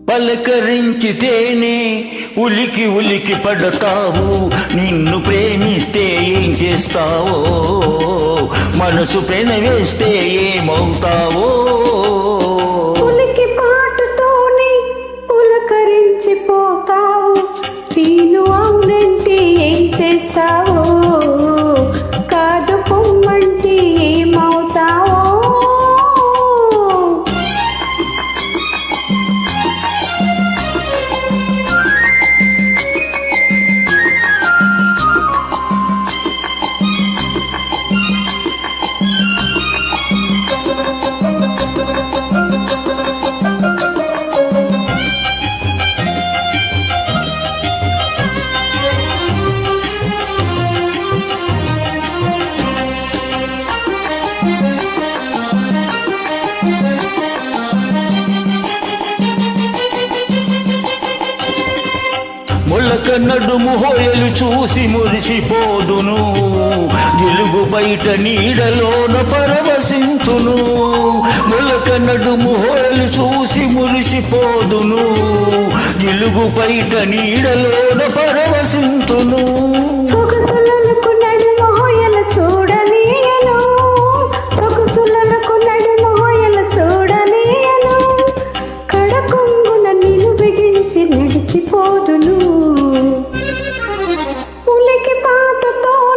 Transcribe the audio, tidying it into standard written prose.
పలకరించితేనే ఉలికి ఉలికి పడతావు, నిన్ను ప్రేమిస్తే ఏం చేస్తావో, మనసు పెనవేస్తే ఏమవుతావో. ఉలికి పాటుతోనే పులకరించిపోతావు, నేను అవునంటే ఏం చేస్తావో, కాదు పొమ్మంటే ఏమవుతావో. మొలక నడుము హోయలు చూసి మురిసిపోదును, జిలుగు బయట నీడలోన పరవశింతును. మొలక నడుము హోయలు చూసి మురిసిపోదును, జిలుగు బయట నీడలోన పరవశింతును. సొగసులకు